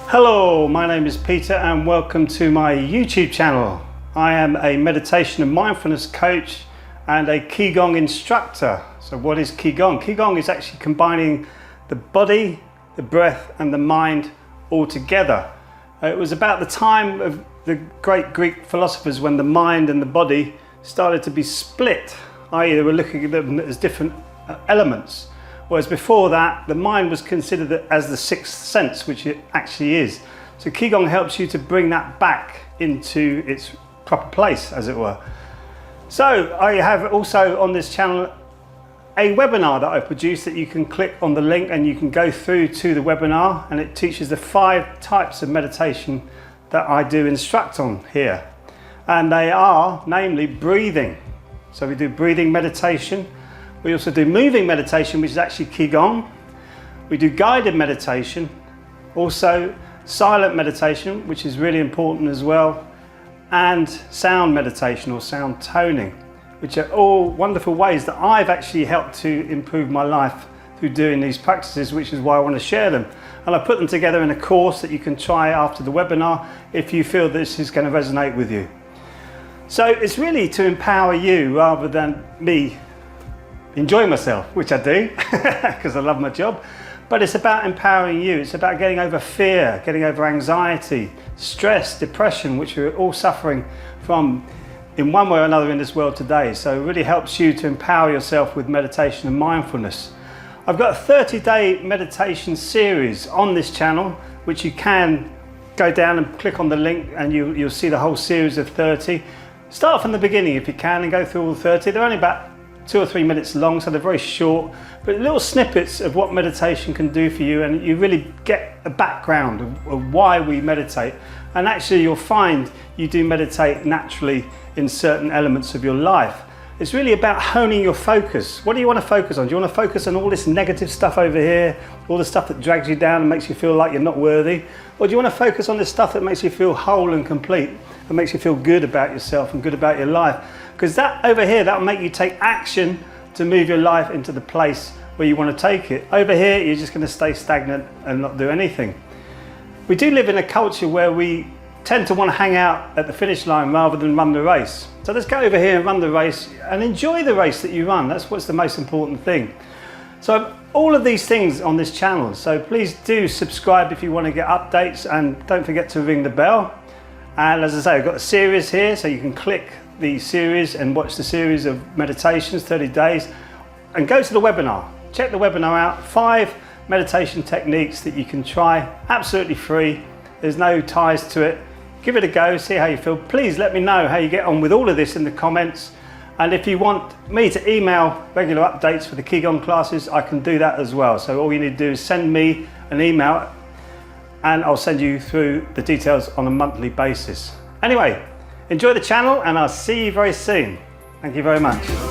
Hello, my name is Peter and welcome to my YouTube channel. I am a meditation and mindfulness coach and a Ki Gong instructor. So what is Ki Gong? Ki Gong is actually combining the body, the breath and the mind all together. It was about the time of the great Greek philosophers when the mind and the body started to be split, i.e. they were looking at them as different elements. Whereas before that, the mind was considered as the sixth sense, which it actually is. So Ki Gong helps you to bring that back into its proper place, as it were. So I have also on this channel a webinar that I produced that you can click on the link and you can go through to the webinar, and it teaches the 5 types of meditation that I do instruct on here. And they are namely breathing. So we do breathing meditation. We also do moving meditation, which is actually Ki Gong. We do guided meditation, also silent meditation, which is really important as well, and sound meditation or sound toning, which are all wonderful ways that I've actually helped to improve my life through doing these practices, which is why I want to share them. And I put them together in a course that you can try after the webinar if you feel this is going to resonate with you. So it's really to empower you rather than me enjoying myself, which I do because I love my job, but it's about empowering you. It's about getting over fear, getting over anxiety, stress, depression, which we're all suffering from in one way or another in this world today. So it really helps you to empower yourself with meditation and mindfulness. I've got a 30-day meditation series on this channel, which you can go down and click on the link and you'll see the whole series of 30. Start from the beginning if you can and go through all 30. They're only about 2 or 3 minutes long, so they're very short, but little snippets of what meditation can do for you, and you really get a background of why we meditate. And actually you'll find you do meditate naturally in certain elements of your life. It's really about honing your focus. What do you want to focus on? Do you want to focus on all this negative stuff over here, all the stuff that drags you down and makes you feel like you're not worthy? Or do you want to focus on the stuff that makes you feel whole and complete, and makes you feel good about yourself and good about your life? Because that over here, that will make you take action to move your life into the place where you want to take it. Over here, you're just going to stay stagnant and not do anything. We do live in a culture where we tend to want to hang out at the finish line rather than run the race. So let's go over here and run the race and enjoy the race that you run. That's what's the most important thing. So all of these things on this channel. So please do subscribe if you want to get updates, and don't forget to ring the bell. And as I say, I've got a series here, so you can click the series and watch the series of meditations, 30 days, and go to the webinar. Check the webinar out. 5 meditation techniques that you can try, absolutely free. There's no ties to it. Give it a go, see how you feel. Please let me know how you get on with all of this in the comments. And if you want me to email regular updates for the Ki Gong classes, I can do that as well. So all you need to do is send me an email and I'll send you through the details on a monthly basis. Anyway, enjoy the channel and I'll see you very soon. Thank you very much.